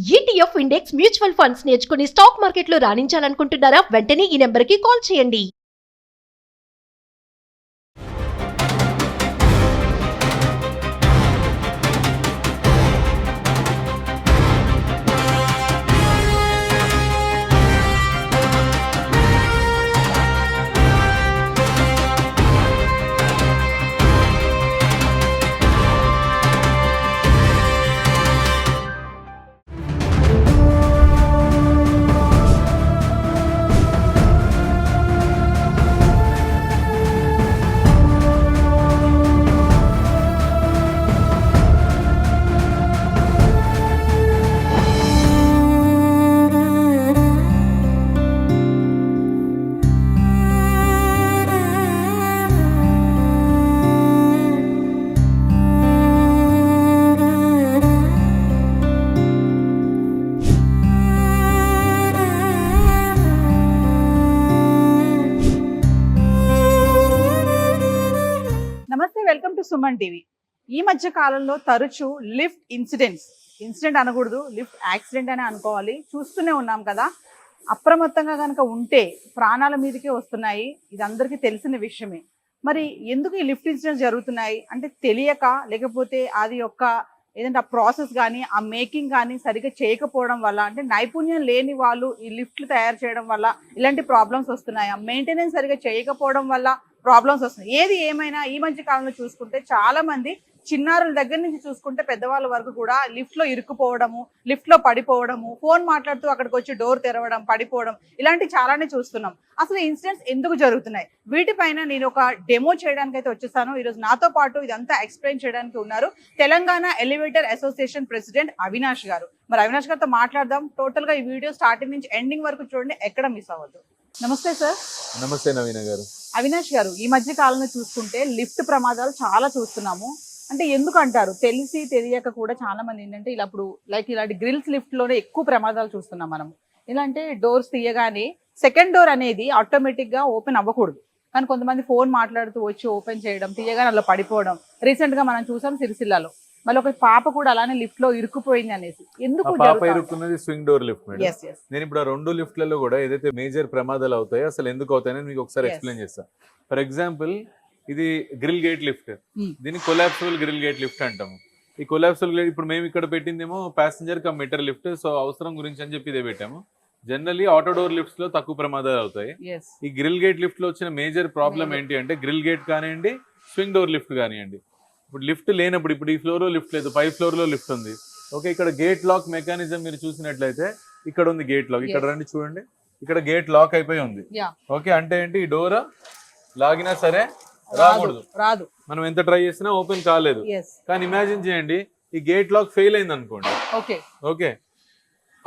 ETF index mutual funds నేర్చుకుని stock మార్కెట్లో రాణించాలనుకుంటున్నారా? వెంటనే ఈ నెంబర్కి కాల్ చేయండి. నమస్తే, వెల్కమ్ టు సుమన్ టీవీ. ఈ మధ్య కాలంలో తరచూ లిఫ్ట్ ఇన్సిడెంట్ అనకూడదు, లిఫ్ట్ యాక్సిడెంట్ అని అనుకోవాలి. చూస్తూనే ఉన్నాం కదా. అప్రమత్తంగా కనుక ఉంటే ప్రాణాల మీదకే వస్తున్నాయి. ఇది అందరికీ తెలిసిన విషయమే. మరి ఎందుకు ఈ లిఫ్ట్ ఇన్సిడెంట్స్ జరుగుతున్నాయి అంటే తెలియక, లేకపోతే అది యొక్క ఏదంటే ఆ ప్రాసెస్ కానీ ఆ మేకింగ్ కానీ సరిగ్గా చేయకపోవడం వల్ల, అంటే నైపుణ్యం లేని వాళ్ళు ఈ లిఫ్ట్లు తయారు చేయడం వల్ల ఇలాంటి ప్రాబ్లమ్స్ వస్తున్నాయి. ఆ మెయింటెనెన్స్ సరిగ్గా చేయకపోవడం వల్ల ప్రాబ్లమ్స్ వస్తున్నాయి. ఏది ఏమైనా ఈ మధ్య కాలంలో చూసుకుంటే చాలా మంది చిన్నారుల దగ్గర నుంచి చూసుకుంటే పెద్దవాళ్ళ వరకు కూడా లిఫ్ట్లో ఇరుక్కుపోవడము, లిఫ్ట్లో పడిపోవడము, ఫోన్ మాట్లాడుతూ అక్కడికి వచ్చి డోర్ తెరవడం, పడిపోవడం, ఇలాంటి చాలానే చూస్తున్నాం. అసలు ఇన్సిడెంట్స్ ఎందుకు జరుగుతున్నాయి, వీటిపైన నేను ఒక డెమో చేయడానికి అయితే వచ్చేసాను. ఈరోజు నాతో పాటు ఇదంతా ఎక్స్ప్లెయిన్ చేయడానికి ఉన్నారు Telangana elevator association president Avinash గారు. మరి అవినాష్ గారితో మాట్లాడదాం. టోటల్ గా ఈ వీడియో స్టార్టింగ్ నుంచి ఎండింగ్ వరకు చూడండి, ఎక్కడ మిస్ అవ్వద్దు. నమస్తే సార్. నమస్తే నవీన గారు. అవినాష్ గారు, ఈ మధ్య కాలంలో చూసుకుంటే లిఫ్ట్ ప్రమాదాలు చాలా చూస్తున్నాము. అంటే ఎందుకు అంటారు? తెలిసి తెలియక కూడా చాలా మంది ఏంటంటే ఇలాంటి గ్రిల్స్ లిఫ్ట్ లోనే ఎక్కువ ప్రమాదాలు చూస్తున్నాం మనం. ఇలా అంటే డోర్స్ తీయగానే సెకండ్ డోర్ అనేది ఆటోమేటిక్ గా ఓపెన్ అవ్వకూడదు, కానీ కొంతమంది ఫోన్ మాట్లాడుతూ వచ్చి ఓపెన్ చేయడం, తీయగానే అలా పడిపోవడం. రీసెంట్ గా మనం చూసాం సిరిసిల్లలో. మళ్ళీ ఒక పాప కూడా అలానే లిఫ్ట్ లో ఇరుక్కుపోయింది అనేసి. ఎందుకు పాప ఇరుక్కున్నది స్వింగ్ డోర్ లిఫ్ట్ మేడం. నేను ఇప్పుడు ఆ రెండు లిఫ్ట్లలో కూడా ఏదైతే మేజర్ ప్రమాదాలు అవుతాయో అసలు ఎందుకు అవుతాయని మీకు ఒకసారి ఎక్స్ప్లెయిన్ చేస్తాను. ఫర్ ఎగ్జాంపుల్, ఇది గ్రిల్ గేట్ లిఫ్ట్. దీన్ని కొలాప్సిబుల్ గ్రిల్ గేట్ లిఫ్ట్ అంటాము. ఈ కొలాప్సిబుల్ గేట్ ఇప్పుడు మేము ఇక్కడ పెట్టిందేమో ప్యాసింజర్ కమ్ మెటర్ లిఫ్ట్. సో అవసరం గురించి అని చెప్పి ఇదే పెట్టాము. జనరల్లీ ఆటో డోర్ లిఫ్ట్స్ లో తక్కువ ప్రమాదాలు అవుతాయి. ఈ గ్రిల్ గేట్ లిఫ్ట్ లో వచ్చిన మేజర్ ప్రాబ్లం ఏంటి అంటే, గ్రిల్ గేట్ కానివ్వండి, స్వింగ్ డోర్ లిఫ్ట్ కానివ్వండి, ఇప్పుడు లిఫ్ట్ లేనప్పుడు, ఇప్పుడు ఈ ఫ్లోర్ లో లిఫ్ట్ లేదు, పై ఫ్లోర్ లో లిఫ్ట్ ఉంది. ఓకే, ఇక్కడ గేట్ లాక్ మెకానిజం మీరు చూసినట్లయితే ఇక్కడ ఉంది గేట్ లాక్. ఇక్కడ రండి చూడండి, ఇక్కడ గేట్ లాక్ అయిపోయి ఉంది. ఓకే, అంటే ఏంటి, ఈ డోర్ లాగినా సరే రాదు, మనం ఎంత ట్రై చేసినా ఓపెన్ కాలేదు. కానీ ఇమాజిన్ చేయండి, ఈ గేట్ లాక్ ఫెయిల్ అయింది అనుకోండి. ఓకే,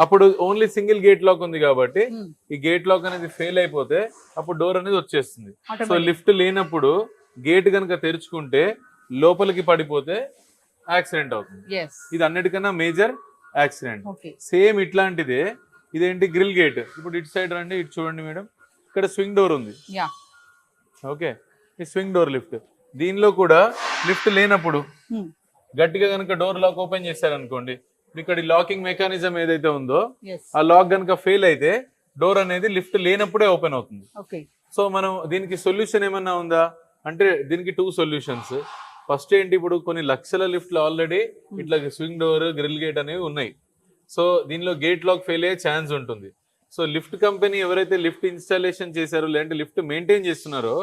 అప్పుడు ఓన్లీ సింగిల్ గేట్ లాక్ ఉంది కాబట్టి ఈ గేట్ లాక్ అనేది ఫెయిల్ అయిపోతే అప్పుడు డోర్ అనేది వచ్చేస్తుంది. సో లిఫ్ట్ లేనప్పుడు గేట్ కనుక తెరుచుకుంటే లోపలికి పడిపోతే యాక్సిడెంట్ అవుతుంది. ఇది అన్నిటికన్నా మేజర్ యాక్సిడెంట్. సేమ్ ఇట్లాంటిదే ఇదేంటి, గ్రిల్ గేట్. ఇప్పుడు ఇటు సైడ్ రండి, ఇటు చూడండి మేడం, ఇక్కడ స్వింగ్ డోర్ ఉంది. ఓకే, ఈ స్వింగ్ డోర్ లిఫ్ట్, దీనిలో కూడా లిఫ్ట్ లేనప్పుడు గట్టిగా కనుక డోర్ లాక్ ఓపెన్ చేశారనుకోండి, ఇక్కడ లాకింగ్ మెకానిజం ఏదైతే ఉందో ఆ లాక్ కనుక ఫెయిల్ అయితే డోర్ అనేది లిఫ్ట్ లేనప్పుడే ఓపెన్ అవుతుంది. సో మనం దీనికి సొల్యూషన్ ఏమన్నా ఉందా అంటే, దీనికి 2 సొల్యూషన్స్. ఫస్ట్ ఏంటి, ఇప్పుడు కొన్ని లక్షల లిఫ్ట్లు ఆల్రెడీ ఇట్లా స్వింగ్ డోర్, గ్రిల్ గేట్ అనేవి ఉన్నాయి. సో దీనిలో గేట్ లాక్ ఫెయిల్ అయ్యే ఛాన్స్ ఉంటుంది. సో లిఫ్ట్ కంపెనీ ఎవరైతే లిఫ్ట్ ఇన్స్టాలేషన్ చేశారో, లేదంటే లిఫ్ట్ మెయింటైన్ చేస్తున్నారో,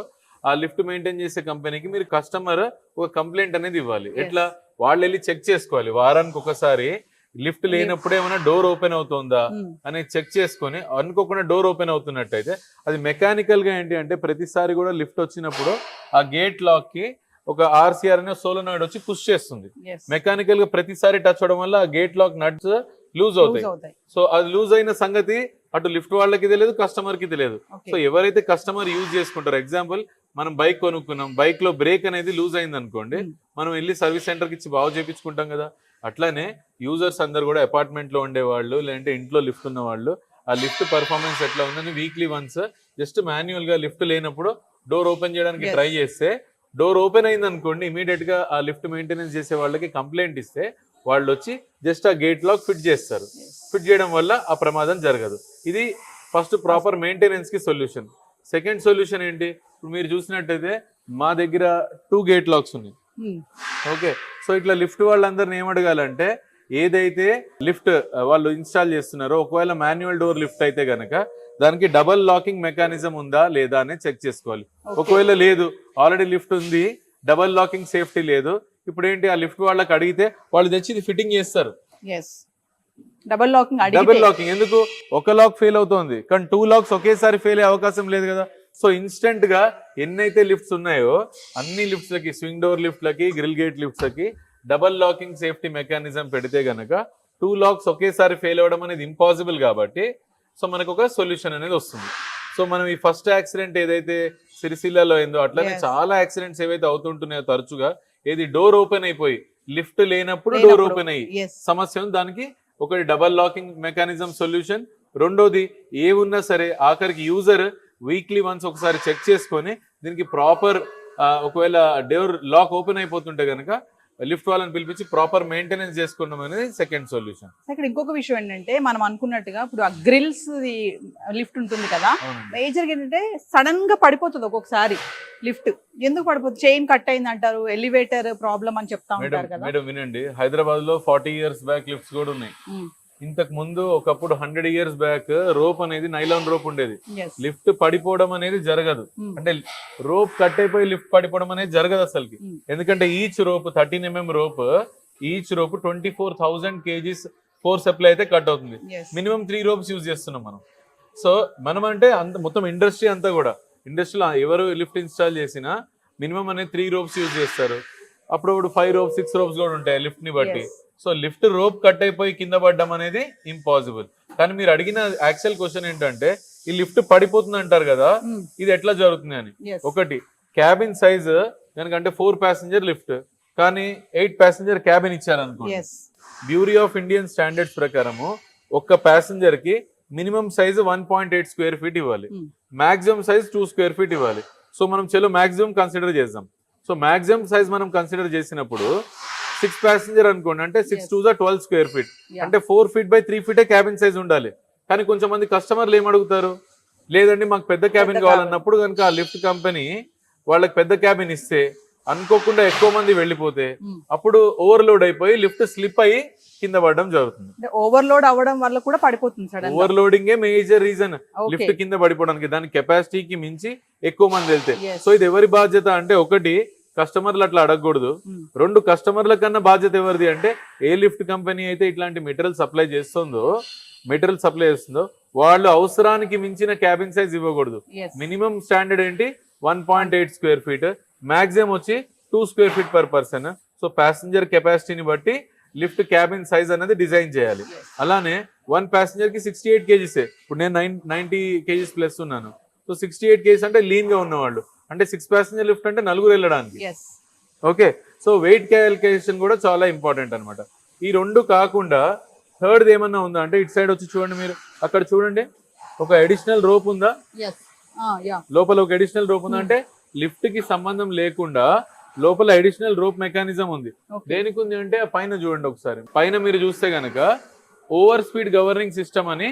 ఆ లిఫ్ట్ మెయింటైన్ చేసే కంపెనీకి మీరు కస్టమర్ ఒక కంప్లైంట్ అనేది ఇవ్వాలి. ఎట్లా, వాళ్ళు వెళ్ళి చెక్ చేసుకోవాలి వారానికి ఒకసారి. లిఫ్ట్ లేనప్పుడు ఏమైనా డోర్ ఓపెన్ అవుతుందా అనేది చెక్ చేసుకొని, అనుకోకుండా డోర్ ఓపెన్ అవుతున్నట్టయితే అది మెకానికల్ గా ఏంటి అంటే, ప్రతిసారి కూడా లిఫ్ట్ వచ్చినప్పుడు ఆ గేట్ లాక్ కి ఒక ఆర్సీఆర్ అనే సోలోనాయిడ్ వచ్చి పుష్ చేస్తుంది. మెకానికల్ గా ప్రతిసారి టచ్ అవడం వల్ల ఆ గేట్ లాక్ నట్స్ లూజ్ అవుతాయి. సో అది లూజ్ అయిన సంగతి అటు లిఫ్ట్ వాళ్ళకి తెలియదు, కస్టమర్ కి తెలియదు. సో ఎవరైతే కస్టమర్ యూజ్ చేసుకుంటారో, ఎగ్జాంపుల్ మనం బైక్ కొనుక్కున్నాం, బైక్ లో బ్రేక్ అనేది లూజ్ అయింది అనుకోండి, మనం వెళ్ళి సర్వీస్ సెంటర్ కి ఇచ్చి బాగు చేయించుకుంటాం కదా. అట్లానే యూజర్స్ అందరు కూడా అపార్ట్మెంట్ లో ఉండేవాళ్ళు, లేదంటే ఇంట్లో లిఫ్ట్ ఉన్న వాళ్ళు, ఆ లిఫ్ట్ పర్ఫార్మెన్స్ ఎట్లా ఉందని వీక్లీ వన్స్ జస్ట్ మాన్యువల్ గా లిఫ్ట్ లేనప్పుడు డోర్ ఓపెన్ చేయడానికి ట్రై చేస్తే, డోర్ ఓపెన్ అయింది అనుకోండి, ఇమీడియట్ గా ఆ లిఫ్ట్ మెయింటెనెన్స్ చేసే వాళ్ళకి కంప్లైంట్ ఇస్తే వాళ్ళు వచ్చి జస్ట్ ఆ గేట్ లాక్ ఫిట్ చేస్తారు. ఫిట్ చేయడం వల్ల ఆ ప్రమాదం జరగదు. ఇది ఫస్ట్ ప్రాపర్ మెయింటెనెన్స్ కి సొల్యూషన్. సెకండ్ సొల్యూషన్ ఏంటి, ఇప్పుడు మీరు చూసినట్టయితే మా దగ్గర 2 గేట్ లాక్స్ ఉన్నాయి. ఓకే, సో ఇట్లా లిఫ్ట్ వాళ్ళందరిని ఏమడగాలంటే ఏదైతే లిఫ్ట్ వాళ్ళు ఇన్స్టాల్ చేస్తున్నారో ఒకవేళ మాన్యువల్ డోర్ లిఫ్ట్ అయితే గనక దానికి డబల్ లాకింగ్ మెకానిజం ఉందా లేదా అనేది చెక్ చేసుకోవాలి. ఒకవేళ లేదు, ఆల్రెడీ లిఫ్ట్ ఉంది, డబల్ లాకింగ్ సేఫ్టీ లేదు, ఇప్పుడు ఏంటి ఆ లిఫ్ట్ వాళ్ళకి అడిగితే వాళ్ళు తెచ్చి ఇది ఫిట్టింగ్ చేస్తారు. డబల్ లాకింగ్ ఎందుకు, ఒక లాక్ ఫెయిల్ అవుతోంది కానీ 2 లాక్స్ ఒకేసారి ఫెయిల్ అయ్యే అవకాశం లేదు కదా. సో ఇన్స్టెంట్ గా ఎన్నైతే లిఫ్ట్స్ ఉన్నాయో అన్ని లిఫ్ట్స్ లకి, స్వింగ్ డోర్ లిఫ్ట్ లకి, గ్రిల్ గేట్ లిఫ్ట్స్ లకి డబల్ లాకింగ్ సేఫ్టీ మెకానిజం పెడితే గనక 2 లాక్స్ ఒకేసారి ఫెయిల్ అవ్వడం అనేది ఇంపాసిబుల్ కాబట్టి సో మనకు ఒక సొల్యూషన్ అనేది వస్తుంది. సో మనం ఈ ఫస్ట్ యాక్సిడెంట్ ఏదైతే సిరిసిల్లలో అయిందో అట్లనే చాలా యాక్సిడెంట్స్ ఏవైతే అవుతుంటున్నాయో తరచుగా ఏది డోర్ ఓపెన్ అయిపోయి లిఫ్ట్ లేనప్పుడు డోర్ ఓపెన్ అయ్యి సమస్య ఉంది. దానికి ఒకటి డబల్ లాకింగ్ మెకానిజం సొల్యూషన్, రెండోది ఏ ఉన్నా సరే ఆఖరికి యూజర్ వీక్లీ వన్స్ ఒకసారి చెక్ చేసుకొని దీనికి ప్రాపర్ ఒకవేళ డోర్ లాక్ ఓపెన్ అయిపోతుంటే కనుక లిఫ్ట్ వాళ్ళని పిలిపించి ప్రాపర్ మెయింటెనెన్స్ చేసుకున్నాం అనేది సెకండ్ సొల్యూషన్. ఇక్కడ ఇంకొక విషయం ఏంటంటే మనం అనుకున్నట్టుగా ఇప్పుడు ఆ గ్రిల్స్ లిఫ్ట్ ఉంటుంది కదా, మేజర్ ఏంటంటే సడన్ గా పడిపోతుంది ఒక్కొక్కసారి లిఫ్ట్. ఎందుకు పడిపోతుంది, చైన్ కట్ అయింది అంటారు, ఎలివేటర్ ప్రాబ్లం అని చెప్తా ఉంటారు కదా. మేడం వినండి, హైదరాబాద్ లో 40 years బ్యాక్ లిఫ్ట్స్ కూడా ఉన్నాయి. ఇంతకు ముందు ఒకప్పుడు 100 years బ్యాక్ రోప్ అనేది నైలాన్ రోప్ ఉండేది. లిఫ్ట్ పడిపోవడం అనేది జరగదు, అంటే రోప్ కట్ అయిపోయి లిఫ్ట్ పడిపోవడం అనేది జరగదు అసలుకి. ఎందుకంటే each rope 13 mm rope, each rope 24,000 kgs force supply అయితే కట్ అవుతుంది. మినిమం 3 ropes యూజ్ చేస్తున్నాం మనం. సో మనం అంటే అంత మొత్తం ఇండస్ట్రీ అంతా కూడా, ఇండస్ట్రీలో ఎవరు లిఫ్ట్ ఇన్స్టాల్ చేసినా మినిమం అనేది 3 ropes యూజ్ చేస్తారు. అప్పుడు 5 ropes 6 ropes కూడా ఉంటాయి లిఫ్ట్ ని బట్టి. సో లిఫ్ట్ రోప్ కట్ అయిపోయి కింద పడ్డం అనేది ఇంపాసిబుల్. కానీ మీరు అడిగిన యాక్చువల్ క్వశ్చన్ ఏంటంటే ఈ లిఫ్ట్ పడిపోతుంది అంటారు కదా, ఇది ఎట్లా జరుగుతుంది అని. ఒకటి, క్యాబిన్ సైజ్ దానికంటే 4 passenger లిఫ్ట్ కానీ 8 passenger క్యాబిన్ ఇచ్చారనుకోండి, బ్యూరీ ఆఫ్ ఇండియన్ స్టాండర్డ్స్ ప్రకారము ఒక్క ప్యాసింజర్ కి మినిమం సైజ్ 1.8 square feet ఇవ్వాలి, మాక్సిమం సైజ్ 2 square feet ఇవ్వాలి. సో మనం చలో మాక్సిమం కన్సిడర్ చేద్దాం. సో మాక్సిమం సైజ్ మనం కన్సిడర్ చేసినప్పుడు 6 passenger అనుకోండి, అంటే 6 2 12 square feet, అంటే 4 feet by 3 feet cabin size ఉండాలి. కానీ కొంచెం మంది కస్టమర్లు ఏమడుగుతారు, లేదండి మాకు పెద్ద క్యాబిన్ కావాలన్నప్పుడు కనుక ఆ లిఫ్ట్ కంపెనీ వాళ్ళకి పెద్ద క్యాబిన్ ఇస్తే అనుకోకుండా ఎక్కువ మంది వెళ్ళిపోతే అప్పుడు ఓవర్లోడ్ అయిపోయి లిఫ్ట్ స్లిప్ అయ్యి కింద పడడం జరుగుతుంది. ఓవర్లోడ్ అవ్వడం వల్ల కూడా పడిపోతుంది. ఓవర్లోడింగ్ మేజర్ రీజన్ లిఫ్ట్ కింద పడిపోవడానికి, దాని కెపాసిటీకి మించి ఎక్కువ మంది వెళ్తే. సో ఇది ఎవరి బాధ్యత అంటే, ఒకటి కస్టమర్లు అట్లా అడగకూడదు, రెండు కస్టమర్ల కన్నా బాధ్యత ఎవరిది అంటే ఏ లిఫ్ట్ కంపెనీ అయితే ఇట్లాంటి మెటీరియల్ సప్లై చేస్తుందో వాళ్ళు అవసరానికి మించిన క్యాబిన్ సైజ్ ఇవ్వకూడదు. మినిమం స్టాండర్డ్ ఏంటి 1.8 square feet, మాక్సిమం వచ్చి 2 square feet per person. So passenger కెపాసిటీని బట్టి లిఫ్ట్ క్యాబిన్ సైజ్ అనేది డిజైన్ చేయాలి. అలానే 1 passenger కి 68 kgs, ఇప్పుడు నేను 90 kgs ప్లస్ ఉన్నాను. సో 68 kgs అంటే లీన్ గా ఉన్నవాళ్ళు, అంటే 6 passenger లిఫ్ట్ అంటే 4 వెళ్ళడానికి. ఓకే, సో వెయిట్ క్యాలిక్యులేషన్ కూడా చాలా ఇంపార్టెంట్ అనమాట. ఈ రెండు కాకుండా థర్డ్ ఏమన్నా ఉందా అంటే, ఇటు సైడ్ వచ్చి చూడండి, మీరు అక్కడ చూడండి ఒక అడిషనల్ రోప్ ఉందా, లోపల ఒక అడిషనల్ రోప్ ఉందా అంటే లిఫ్ట్ కి సంబంధం లేకుండా లోపల అడిషనల్ రోప్ మెకానిజం ఉంది. దేనికి ఉంది అంటే పైన చూడండి ఒకసారి, పైన మీరు చూస్తే గనక ఓవర్ స్పీడ్ గవర్నింగ్ సిస్టమ్ అని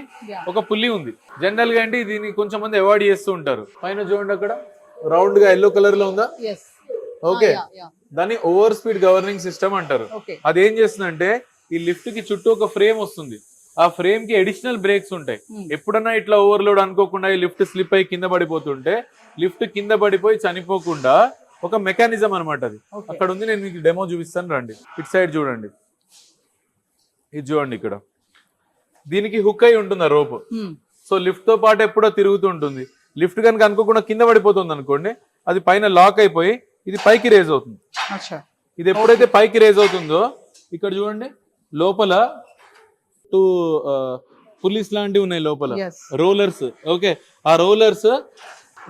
ఒక పుల్లి ఉంది. జనరల్ గా అంటే దీన్ని కొంచెం మంది అవాయిడ్ చేస్తూ ఉంటారు. పైన చూడండి అక్కడ రౌండ్ గా ఎల్లో కలర్ లో ఉందా, ఓకే, దాన్ని ఓవర్ స్పీడ్ గవర్నింగ్ సిస్టమ్ అంటారు. అది ఏం చేస్తుందంటే ఈ లిఫ్ట్ కి చుట్టూ ఒక ఫ్రేమ్ వస్తుంది, ఆ ఫ్రేమ్ కి అడిషనల్ బ్రేక్స్ ఉంటాయి. ఎప్పుడన్నా ఇట్లా ఓవర్లోడ్ అనుకోకుండా ఈ లిఫ్ట్ స్లిప్ అయి కింద పడిపోతుంటే లిఫ్ట్ కింద పడిపోయి చనిపోకుండా ఒక మెకానిజం అనమాట అది అక్కడ ఉంది. నేను మీకు డెమో చూపిస్తాను, రండి. ఇటు సైడ్ చూడండి, ఇది చూడండి, ఇక్కడ దీనికి హుక్ అయి ఉంటుంది ఆ రోప్. సో లిఫ్ట్ తో పాటు ఎప్పుడో తిరుగుతూ ఉంటుంది. లిఫ్ట్ కనుక అనుకోకుండా కింద పడిపోతుంది అనుకోండి, అది పైన లాక్ అయిపోయి ఇది పైకి రేజ్ అవుతుంది. ఇది ఎప్పుడైతే పైకి రేజ్ అవుతుందో ఇక్కడ చూడండి లోపల 2 పులీస్ లాంటివి ఉన్నాయి లోపల, రోలర్స్. ఓకే, ఆ రోలర్స్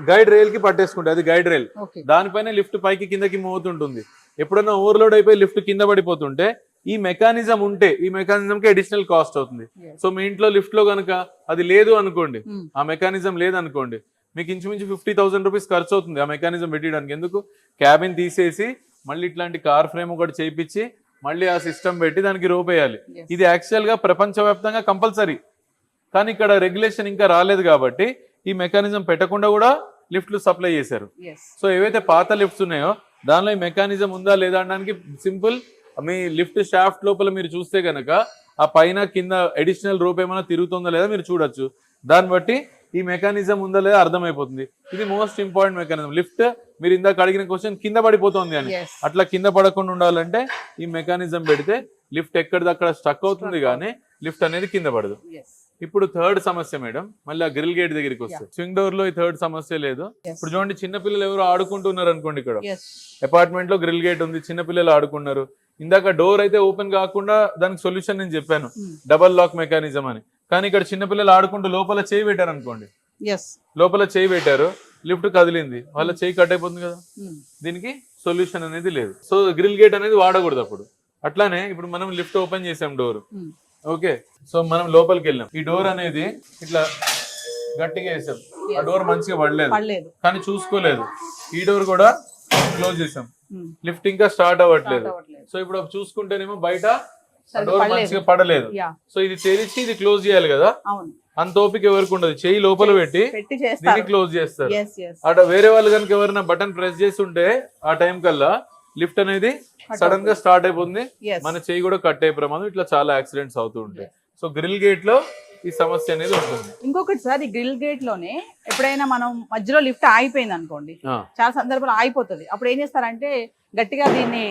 గైడ్ రైల్ కి పట్టేసుకుంటాయి, అది గైడ్ రైల్. దానిపైన లిఫ్ట్ పైకి కిందకి మూవ్ అవుతుంటుంది. ఎప్పుడన్నా ఓవర్లోడ్ అయిపోయి లిఫ్ట్ కింద పడిపోతుంటే ఈ మెకానిజం ఉంటే ఈ మెకానిజం కి అడిషనల్ కాస్ట్ అవుతుంది. సో మీ ఇంట్లో లిఫ్ట్ లో కనుక అది లేదు అనుకోండి, ఆ మెకానిజం లేదనుకోండి, మీకు ఇంచుమించు 50,000 రూపీస్ ఖర్చు అవుతుంది ఆ మెకానిజం పెట్టడానికి. ఎందుకు, క్యాబిన్ తీసేసి మళ్ళీ ఇట్లాంటి కార్ ఫ్రేమ్ ఒకటి చేయించి మళ్ళీ ఆ సిస్టమ్ పెట్టి దానికి రోప్ వేయాలి. Yes. ఇది యాక్చువల్ గా ప్రపంచవ్యాప్తంగా కంపల్సరీ, కానీ ఇక్కడ రెగ్యులేషన్ ఇంకా రాలేదు కాబట్టి ఈ మెకానిజం పెట్టకుండా కూడా లిఫ్ట్లు సప్లై చేశారు. ఎస్ సో ఏవైతే పాత లిఫ్ట్స్ ఉన్నాయో దానిలో ఈ మెకానిజం ఉందా లేదా అనడానికి సింపుల్, మీ లిఫ్ట్ షాఫ్ట్ లోపల మీరు చూస్తే కనుక ఆ పైన కింద అడిషనల్ రోప్ ఏమైనా తిరుగుతుందా లేదా మీరు చూడొచ్చు. దాన్ని బట్టి ఈ మెకానిజం ఉందా లేదా అర్థమైపోతుంది. ఇది మోస్ట్ ఇంపార్టెంట్ మెకానిజం. లిఫ్ట్ మీరు ఇందాక అడిగిన క్వశ్చన్ కింద పడిపోతుంది అని, ఎస్ అట్లా కింద పడకుండా ఉండాలంటే ఈ మెకానిజం పెడితే లిఫ్ట్ ఎక్కడిదక్కడ స్టక్ అవుతుంది కానీ లిఫ్ట్ అనేది కింద పడదు. ఎస్ ఇప్పుడు థర్డ్ సమస్య మేడం, మళ్ళీ ఆ గ్రిల్ గేట్ దగ్గరికి వస్తే స్వింగ్ డోర్ లో ఈ థర్డ్ సమస్య లేదు. ఇప్పుడు చూడండి, చిన్న పిల్లలు ఎవరు ఆడుకుంటున్నారు అనుకోండి, ఇక్కడ ఎస్ అపార్ట్మెంట్ లో గ్రిల్ గేట్ ఉంది, చిన్న పిల్లలు ఆడుకున్నారు. ఇందాక డోర్ అయితే ఓపెన్ కాకుండా దానికి సొల్యూషన్ నేను చెప్పాను, డబల్ లాక్ మెకానిజం అని. కానీ ఇక్కడ చిన్న పిల్లలు ఆడుకుంటూ లోపల చేయి పెట్టారు అనుకోండి, ఎస్ లోపల చేయి పెట్టారు, లిఫ్ట్ కదిలింది, వాళ్ళ చేయి కట్ అయిపోతుంది కదా, దీనికి సొల్యూషన్ అనేది లేదు. సో గ్రిల్ గేట్ అనేది వాడకూడదు అప్పుడు. అట్లానే ఇప్పుడు మనం లిఫ్ట్ ఓపెన్ చేసాం డోర్, ఓకే, సో మనం లోపలికి వెళ్ళాం, ఈ డోర్ అనేది ఇట్లా గట్టిగా వేసాం, ఆ డోర్ మంచిగా పడలేదు కానీ చూసుకోలేదు, ఈ డోర్ కూడా క్లోజ్ చేసాం, లిఫ్ట్ ఇంకా స్టార్ట్ అవ్వట్లేదు. సో ఇప్పుడు చూసుకుంటేనేమో బయట డోర్ మంచిగా పడలేదు. సో ఇది తెరిచి ఇది క్లోజ్ చేయాలి కదా, అంత ఓపిక ఎవరికి ఉండదు, చెయ్యి లోపల పెట్టి దీన్ని క్లోజ్ చేస్తారు. అక్కడ వేరే వాళ్ళు కనుక ఎవరైనా బటన్ ప్రెస్ చేసి ఉంటే ఆ టైం కల్లా లిఫ్ట్ అనేది సడన్ గా స్టార్ట్ అయిపోతుంది, మన చెయ్యి కూడా కట్ అయ్యే ప్రమాదం. ఇట్లా చాలా యాక్సిడెంట్స్ అవుతూ ఉంటాయి. సో గ్రిల్ గేట్ లో ఈ సమస్య అనేది ఉంటుంది. ఇంకొకటి సార్, ఈ గ్రిల్ గేట్ లోనే ఎప్పుడైనా మనం మధ్యలో లిఫ్ట్ ఆగిపోయింది అనుకోండి, చాలా సందర్భాలు ఆగిపోతుంది, అప్పుడు ఏం చేస్తారంటే గట్టిగా దీన్ని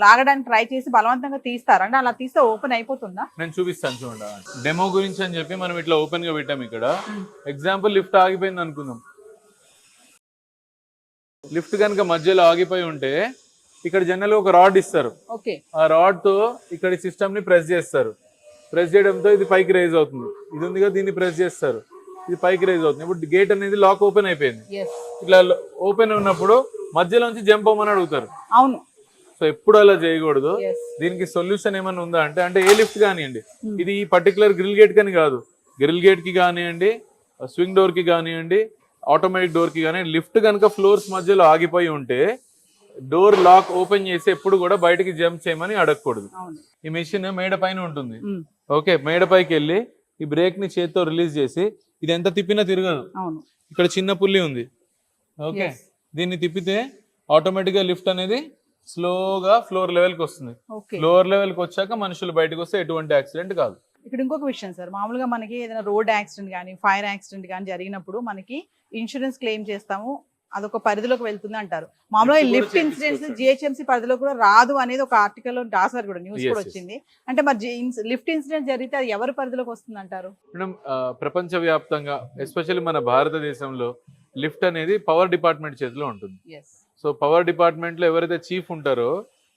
లాగడానికి ట్రై చేసి బలవంతంగా తీస్తారు, అంటే అలా తీస్తే ఓపెన్ అయిపోతుందా? నేను చూపిస్తాను చూడండి, డెమో గురించి అని చెప్పి మనం ఇట్లా ఓపెన్ గా పెట్టాం. ఇక్కడ ఎగ్జాంపుల్ లిఫ్ట్ ఆగిపోయింది అనుకుందాం, లిఫ్ట్ కనుక మధ్యలో ఆగిపోయి ఉంటే ఇక్కడ జనరల్ గా ఒక రాడ్ ఇస్తారు, ఆ రాడ్ తో ఇక్కడ సిస్టమ్ ని ప్రెస్ చేస్తారు, ప్రెస్ చేయడంతో ఇది పైకి రైజ్ అవుతుంది. ఇది ఉంది కదా, దీన్ని ప్రెస్ చేస్తారు, ఇది పైకి రైజ్ అవుతుంది. ఇప్పుడు గేట్ అనేది లాక్ ఓపెన్ అయిపోయింది. ఇట్లా ఓపెన్ ఉన్నప్పుడు మధ్యలోంచి జంప్ అవ్వమని అడుగుతారు. అవును. సో ఎప్పుడు అలా చేయకూడదు. దీనికి సొల్యూషన్ ఏమైనా ఉందా అంటే ఏ లిఫ్ట్ కానివ్వండి, ఇది ఈ పర్టికులర్ గ్రిల్ గేట్ కని కాదు, గ్రిల్ గేట్ కి కానివ్వండి, స్వింగ్ డోర్ కి కానివ్వండి, ఆటోమేటిక్ డోర్ కి కానివ్వండి, లిఫ్ట్ కనుక ఫ్లోర్స్ మధ్యలో ఆగిపోయి ఉంటే డోర్ లాక్ ఓపెన్ చేసి ఎప్పుడు కూడా బయటకి జంప్ చేయమని అడగకూడదు. ఈ మెషిన్ మేడ పైన ఉంటుంది, ఓకే, మేడ పైకి వెళ్ళి ఈ బ్రేక్ ని చేతితో రిలీజ్ చేసి ఇది ఎంత తిప్పినా తిరగదు. ఇక్కడ చిన్న పుల్లి ఉంది, ఓకే, దీన్ని తిప్పితే ఆటోమేటిక్ గా లిఫ్ట్ అనేది స్లోగా ఫ్లోర్ లెవెల్ కి వస్తుంది. ఫ్లోర్ లెవెల్ కి వచ్చాక మనుషులు బయటకు వస్తే ఎటువంటి యాక్సిడెంట్ కాదు. ఇక్కడ ఇంకొక విషయం సార్, మామూలుగా మనకి ఏదైనా రోడ్ యాక్సిడెంట్ కానీ ఫైర్ యాక్సిడెంట్ కానీ జరిగినప్పుడు మనకి ఇన్సూరెన్స్ క్లెయిమ్ చేస్తాము, అదొక పరిధిలోకి వెళ్తుంది అంటారు. మామూలుగా లిఫ్ట్ ఇన్సిడెంట్స్ జిహెచ్ఎంసీ పరిధిలో కూడా రాదు అనేది ఒక ఆర్టికల్ లో రాసారు, కూడా న్యూస్ కూడా వచ్చింది. అంటే మరి లిఫ్ట్ ఇన్సిడెంట్ జరిగితే అది ఎవరి పరిధిలోకి వస్తుంది అంటారు? మేడం, ప్రపంచ వ్యాప్తంగా ఎస్పెషల్లీ మన భారతదేశంలో లిఫ్ట్ అనేది పవర్ డిపార్ట్మెంట్ చేతిలో ఉంటుంది. సో పవర్ డిపార్ట్మెంట్ లో ఎవరైతే చీఫ్ ఉంటారో,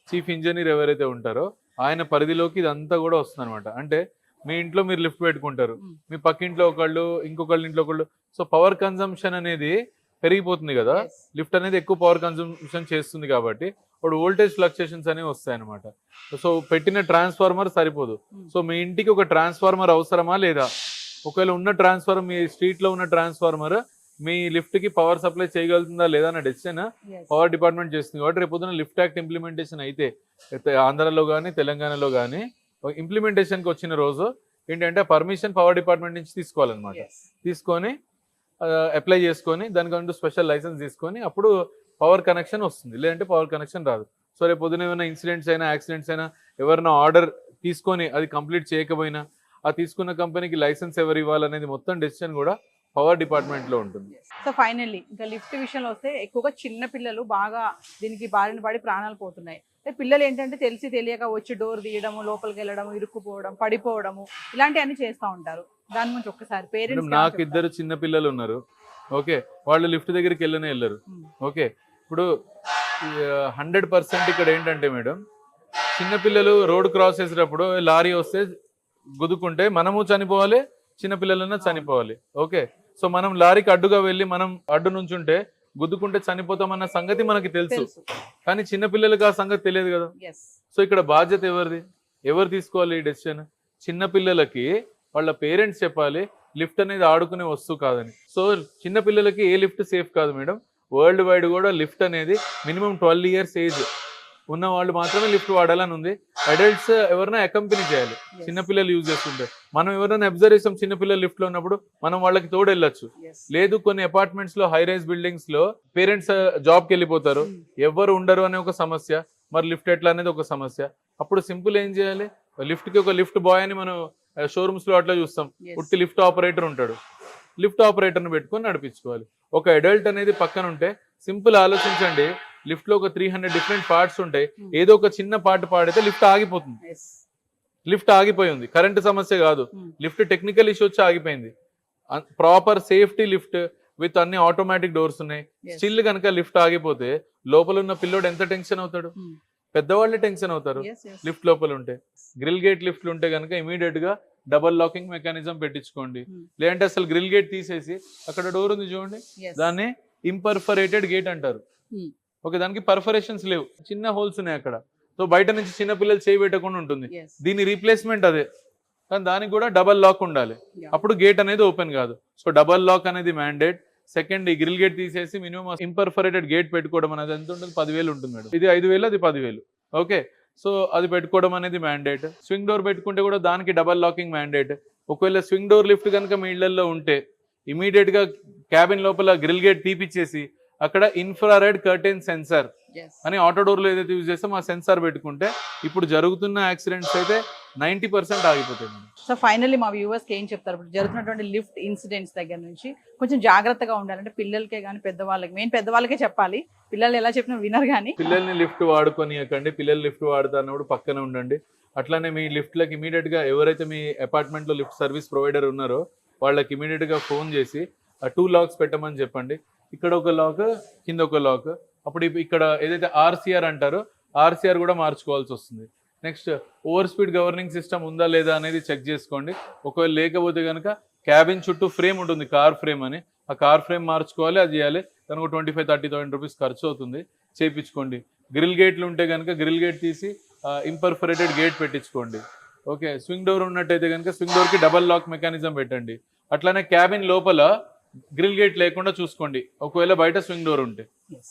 చీఫ్ ఇంజనీర్ ఎవరైతే ఉంటారో ఆయన పరిధిలోకి ఇదంతా కూడా వస్తుంది అనమాట. అంటే మీ ఇంట్లో మీరు లిఫ్ట్ పెట్టుకుంటారు, మీ పక్కింట్లో ఒకళ్ళు, ఇంకొకళ్ళ ఇంట్లో ఒకళ్ళు, సో పవర్ కన్సంప్షన్ అనేది పెరిగిపోతుంది కదా, లిఫ్ట్ అనేది ఎక్కువ పవర్ కన్సంప్షన్ చేస్తుంది కాబట్టి ఇప్పుడు వోల్టేజ్ ఫ్లక్చుయేషన్స్ అనేవి వస్తాయి అనమాట. సో పెట్టిన ట్రాన్స్ఫార్మర్ సరిపోదు. సో మీ ఇంటికి ఒక ట్రాన్స్ఫార్మర్ అవసరమా లేదా, ఒకవేళ ఉన్న ట్రాన్స్ఫార్మర్ మీ స్ట్రీట్ లో ఉన్న ట్రాన్స్ఫార్మర్ మీ లిఫ్ట్ కి పవర్ సప్లై చేయగలుగుతుందా లేదా అన్న డెసిషన్ పవర్ డిపార్ట్మెంట్ చేస్తుంది. కాబట్టి రేపు పొద్దున లిఫ్ట్ యాక్ట్ ఇంప్లిమెంటేషన్ అయితే ఆంధ్రాలో కానీ తెలంగాణలో కానీ ఇంప్లిమెంటేషన్ కి వచ్చిన రోజు ఏంటంటే పర్మిషన్ పవర్ డిపార్ట్మెంట్ నుంచి తీసుకోవాలన్నమాట. తీసుకొని అప్లై చేసుకొని దానికంటూ స్పెషల్ లైసెన్స్ తీసుకొని అప్పుడు పవర్ కనెక్షన్ వస్తుంది, లేదంటే పవర్ కనెక్షన్ రాదు. సో రేపు పొద్దున ఏమైనా ఇన్సిడెంట్స్ అయినా యాక్సిడెంట్స్ అయినా ఎవరైనా ఆర్డర్ తీసుకొని అది కంప్లీట్ చేయకపోయినా ఆ తీసుకున్న కంపెనీకి లైసెన్స్ ఎవరు ఇవ్వాలనేది మొత్తం డెసిషన్ కూడా పవర్ డిపార్ట్మెంట్ లో ఉంటుంది. సో ఫైనల్లీ ఇంకా లిఫ్ట్ విషయంలో వస్తే ఎక్కువగా చిన్న పిల్లలు బాగా దీనికి బారిన పడి ప్రాణాలు పోతున్నాయి. పిల్లలు ఏంటంటే తెలిసి తెలియక వచ్చి డోర్ తీయడము, లోపలికి వెళ్ళడం, ఇరుక్కుపోవడం, పడిపోవడము, ఇలాంటివన్నీ చేస్తూ ఉంటారు. దాని గురించి ఒక్కసారి పేరెంట్స్. నాకు ఇద్దరు చిన్న పిల్లలు ఉన్నారు, ఓకే, వాళ్ళు లిఫ్ట్ దగ్గరికి వెళ్ళరు, ఓకే. ఇప్పుడు 100% ఇక్కడ ఏంటంటే మేడం, చిన్నపిల్లలు రోడ్ క్రాస్ చేసేటప్పుడు లారీ వస్తే గుద్దుకుంటే మనము చనిపోవాలి, చిన్నపిల్లలన్నా చనిపోవాలి, ఓకే. సో మనం లారీకి అడ్డుగా వెళ్ళి మనం అడ్డు నుంచుంటే గుద్దుకుంటే చనిపోతామన్న సంగతి మనకి తెలుసు, కానీ చిన్నపిల్లలకి ఆ సంగతి తెలియదు కదా. సో ఇక్కడ బాధ్యత ఎవరిది, ఎవరు తీసుకోవాలి ఈ డెసిషన్? చిన్నపిల్లలకి వాళ్ళ పేరెంట్స్ చెప్పాలి లిఫ్ట్ అనేది ఆడుకునే వస్తువు కాదని. సో చిన్నపిల్లలకి ఏ లిఫ్ట్ సేఫ్ కాదు మేడం. వరల్డ్ వైడ్ కూడా లిఫ్ట్ అనేది మినిమం 12 years ఏజ్ ఉన్న వాళ్ళు మాత్రమే లిఫ్ట్ వాడాలని ఉంది. అడల్ట్స్ ఎవరైనా అకంపెనీ చేయాలి, చిన్నపిల్లలు యూజ్ చేస్తుంటే. మనం ఎవరైనా అబ్జర్వ్ చేస్తాం చిన్నపిల్లలు లిఫ్ట్ లో ఉన్నప్పుడు మనం వాళ్ళకి తోడు వెళ్ళొచ్చు. లేదు కొన్ని అపార్ట్మెంట్స్ లో హై రైజ్ బిల్డింగ్స్ లో పేరెంట్స్ జాబ్కి వెళ్ళిపోతారు, ఎవరు ఉండరు అనే ఒక సమస్య, మరి లిఫ్ట్ ఎట్లా అనేది ఒక సమస్య. అప్పుడు సింపుల్ ఏం చేయాలి, లిఫ్ట్ కి ఒక లిఫ్ట్ బాయ్ అని మనం షోరూమ్స్ లో అట్లా చూస్తాం, ఉట్టి లిఫ్ట్ ఆపరేటర్ ఉంటాడు, లిఫ్ట్ ఆపరేటర్ని పెట్టుకొని నడిపించుకోవాలి. ఒక అడల్ట్ అనేది పక్కన ఉంటే సింపుల్ ఆలోచించండి, లిఫ్ట్ లో ఒక 300 డిఫరెంట్ పార్ట్స్ ఉంటాయి, ఏదో ఒక చిన్న పార్ట్ పాడితే లిఫ్ట్ ఆగిపోతుంది. లిఫ్ట్ ఆగిపోయింది, కరెంట్ సమస్య కాదు, లిఫ్ట్ టెక్నికల్ ఇష్యూ వచ్చి ఆగిపోయింది. ప్రాపర్ సేఫ్టీ లిఫ్ట్ విత్ అన్ని ఆటోమేటిక్ డోర్స్ ఉన్నాయి. స్టిల్ కనుక లిఫ్ట్ ఆగిపోతే లోపల ఉన్న పిల్లోడు ఎంత టెన్షన్ అవుతాడు, పెద్దవాళ్ళే టెన్షన్ అవుతారు. లిఫ్ట్ లోపల ఉంటే గ్రిల్ గేట్ లిఫ్ట్లు ఉంటే కనుక ఇమీడియట్ గా డబల్ లాకింగ్ మెకానిజం పెట్టించుకోండి. లేదంటే అసలు గ్రిల్ గేట్ తీసేసి అక్కడ డోర్ ఉంది చూడండి, దాన్ని ఇంపర్ఫరేటెడ్ గేట్ అంటారు. ఓకే, దానికి పర్ఫరేషన్స్ లేవు, చిన్న హోల్స్ ఉన్నాయి అక్కడ, సో బయట నుంచి చిన్న పిల్లలు చేయి పెట్టకుండా ఉంటుంది. దీని రీప్లేస్మెంట్ అదే, కానీ దానికి కూడా డబల్ లాక్ ఉండాలి, అప్పుడు గేట్ అనేది ఓపెన్ కాదు. సో డబల్ లాక్ అనేది మ్యాండేట్. సెకండ్, ఈ గ్రిల్ గేట్ తీసేసి మినిమం ఇంపర్ఫరేటెడ్ గేట్ పెట్టుకోవడం అనేది ఎంత ఉంటుంది, 10,000 ఉంటుంది మేడం. ఇది 5,000, అది 10,000. ఓకే, సో అది పెట్టుకోవడం అనేది మ్యాండేట్. స్వింగ్ డోర్ పెట్టుకుంటే కూడా దానికి డబల్ లాకింగ్ మ్యాండేట్. ఒకవేళ స్వింగ్ డోర్ లిఫ్ట్ కనుక మీ ఇళ్లలో ఉంటే ఇమీడియట్ గా క్యాబిన్ లోపల గ్రిల్ గేట్ తీపిచ్చేసి అక్కడ ఇన్ఫ్రారెడ్ కర్టెన్ సెన్సార్ అని ఆటో డోర్ లో ఏదైతే యూజ్ చేస్తామో ఆ సెన్సార్ పెట్టుకుంటే ఇప్పుడు జరుగుతున్న యాక్సిడెంట్స్ అయితే 90% ఆగిపోతాయి. సో ఫైనల్లీ మా వ్యూవర్స్కి ఏం చెప్తారు, ఇప్పుడు జరుగుతున్నటువంటి లిఫ్ట్ ఇన్సిడెంట్స్ దగ్గర నుంచి కొంచెం జాగ్రత్తగా ఉండాలంటే పిల్లలకే కానీ పెద్దవాళ్ళకి, మెయిన్ పెద్దవాళ్ళకే చెప్పాలి, పిల్లలు ఎలా చెప్పినా వినరు. కానీ పిల్లల్ని లిఫ్ట్ వాడుకోనియకండి, పిల్లలు లిఫ్ట్ వాడుతున్నప్పుడు పక్కన ఉండండి. అట్లానే మీ లిఫ్ట్లకి ఇమీడియట్ గా ఎవరైతే మీ అపార్ట్మెంట్ లో లిఫ్ట్ సర్వీస్ ప్రొవైడర్ ఉన్నారో వాళ్ళకి ఇమీడియట్ గా ఫోన్ చేసి 2 లాక్స్ పెట్టమని చెప్పండి. ఇక్కడ ఒక లాక్, కింద ఒక లాక్. అప్పుడు ఇక్కడ ఏదైతే ఆర్సీఆర్ అంటారో ఆర్సీఆర్ కూడా మార్చుకోవాల్సి వస్తుంది. Next, over speed governing system ఉందా లేదా అనేది చెక్ చేసుకోండి. ఒకవేళ లేకపోతే కనుక క్యాబిన్ చుట్టూ ఫ్రేమ్ ఉంటుంది, కార్ ఫ్రేమ్ అని, ఆ కార్ ఫ్రేమ్ మార్చుకోవాలి, అది చేయాలి. దానికి 25,000-30,000 రూపీస్ ఖర్చు అవుతుంది, చేయించుకోండి. గ్రిల్ గేట్లు ఉంటే కనుక గ్రిల్ గేట్ తీసి ఇంపర్ఫరేటెడ్ గేట్ పెట్టించుకోండి. ఓకే, స్వింగ్ డోర్ ఉన్నట్టయితే కనుక స్వింగ్ డోర్కి డబల్ లాక్ మెకానిజం పెట్టండి. అట్లానే క్యాబిన్ లోపల గ్రిల్ గేట్ లేకుండా చూసుకోండి, ఒకవేళ బయట స్వింగ్ డోర్ ఉంటే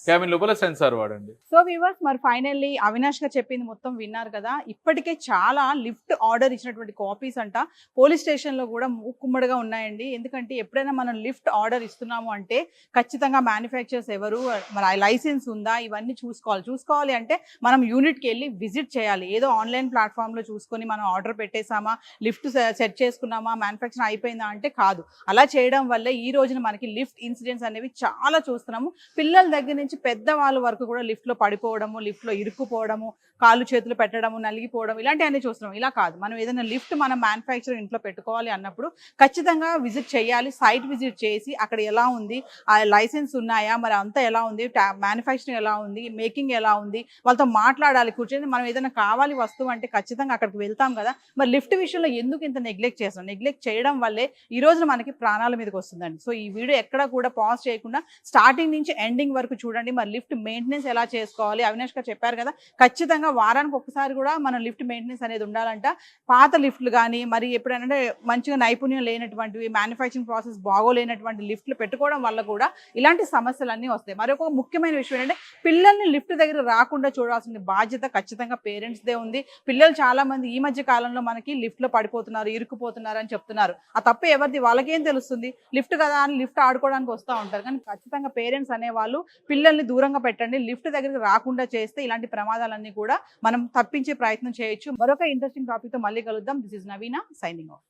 క్యాబిన్ లోపల సెన్సార్ వాడండి. సో వ్యూవర్స్, మరి ఫైనల్లీ అవినాష్ గారు చెప్పింది మొత్తం విన్నారు కదా. ఇప్పటికే చాలా లిఫ్ట్ ఆర్డర్ ఇచ్చినటువంటి కాపీస్ అంట పోలీస్ స్టేషన్ లో కూడా మూకుమ్మడిగా ఉన్నాయండి. ఎందుకంటే ఎప్పుడైనా మనం లిఫ్ట్ ఆర్డర్ ఇస్తున్నాము అంటే ఖచ్చితంగా మ్యానుఫ్యాక్చరర్స్ ఎవరు, మరి ఆ లైసెన్స్ ఉందా, ఇవన్నీ చూసుకోవాలి అంటే మనం యూనిట్కి వెళ్ళి విజిట్ చేయాలి. ఏదో ఆన్లైన్ ప్లాట్ఫామ్ లో చూసుకొని మనం ఆర్డర్ పెట్టేసామా, లిఫ్ట్ సెట్ చేసుకున్నామా, మ్యానుఫ్యాక్చర్ అయిపోయిందా అంటే కాదు. అలా చేయడం వల్ల ఈ రోజున మనకి లిఫ్ట్ ఇన్సిడెంట్స్ అనేవి చాలా చూస్తున్నాము. పిల్లల దగ్గర నుంచి పెద్దవాళ్ళ వరకు కూడా లిఫ్ట్ లో పడిపోవడము, లిఫ్ట్ లో ఇరుక్కుపోవడము, కాళ్ళు చేతులు పెట్టడము, నలిగిపోవడం, ఇలాంటివన్నీ చూస్తున్నాం. ఇలా కాదు, మనం ఏదైనా లిఫ్ట్ మనం మ్యానుఫ్యాక్చర్ ఇంట్లో పెట్టుకోవాలి అన్నప్పుడు ఖచ్చితంగా విజిట్ చేయాలి. సైట్ విజిట్ చేసి అక్కడ ఎలా ఉంది, ఆ లైసెన్స్ ఉన్నాయా, మరి అంతా ఎలా ఉంది, మ్యానుఫ్యాక్చరింగ్ ఎలా ఉంది, మేకింగ్ ఎలా ఉంది, వాళ్ళతో మాట్లాడాలి కూర్చొని. మనం ఏదైనా కావాలి వస్తువు అంటే ఖచ్చితంగా అక్కడికి వెళ్తాం కదా. మరి లిఫ్ట్ విషయంలో ఎందుకు ఇంత నెగ్లెక్ట్ చేస్తాం? నెగ్లెక్ట్ చేయడం వల్లే ఈ రోజు మనకి ప్రాణాల మీదకి వస్తుందండి. సో ఈ వీడియో ఎక్కడ కూడా పాజ్ చేయకుండా స్టార్టింగ్ నుంచి ఎండింగ్ వరకు చూడండి. మరి లిఫ్ట్ మెయింటెనెన్స్ ఎలా చేసుకోవాలి, అవినాష్ గారు చెప్పారు కదా, ఖచ్చితంగా వారానికి ఒకసారి కూడా మనం లిఫ్ట్ మెయింటెనెన్స్ అనేది ఉండాలంట. పాత లిఫ్ట్లు కానీ, మరి ఎప్పుడైనా మంచిగా నైపుణ్యం లేనటువంటివి, మ్యానుఫ్యాక్చరింగ్ ప్రాసెస్ బాగోలేనటువంటి లిఫ్ట్లు పెట్టుకోవడం వల్ల కూడా ఇలాంటి సమస్యలన్నీ వస్తాయి. మరి ఒక ముఖ్యమైన విషయం ఏంటంటే పిల్లల్ని లిఫ్ట్ దగ్గర రాకుండా చూడాల్సిన బాధ్యత ఖచ్చితంగా పేరెంట్స్దే ఉంది. పిల్లలు చాలా మంది ఈ మధ్య కాలంలో మనకి లిఫ్ట్లో పడిపోతున్నారు, ఇరుక్కుపోతున్నారు అని చెప్తున్నారు. ఆ తప్పు ఎవరిది, వాళ్ళకేం తెలుస్తుంది? లిఫ్ట్ కదా అని లిఫ్ట్ ఆడుకోవడానికి వస్తూ ఉంటారు. కానీ ఖచ్చితంగా పేరెంట్స్ అనేవాళ్ళు పిల్లల్ని దూరంగా పెట్టండి. లిఫ్ట్ దగ్గరికి రాకుండా చేస్తే ఇలాంటి ప్రమాదాలన్నీ కూడా మనం తప్పించే ప్రయత్నం చేయొచ్చు. మరొక ఇంట్రెస్టింగ్ టాపిక్ తో మళ్ళీ కలుద్దాం. This is Naveena signing of.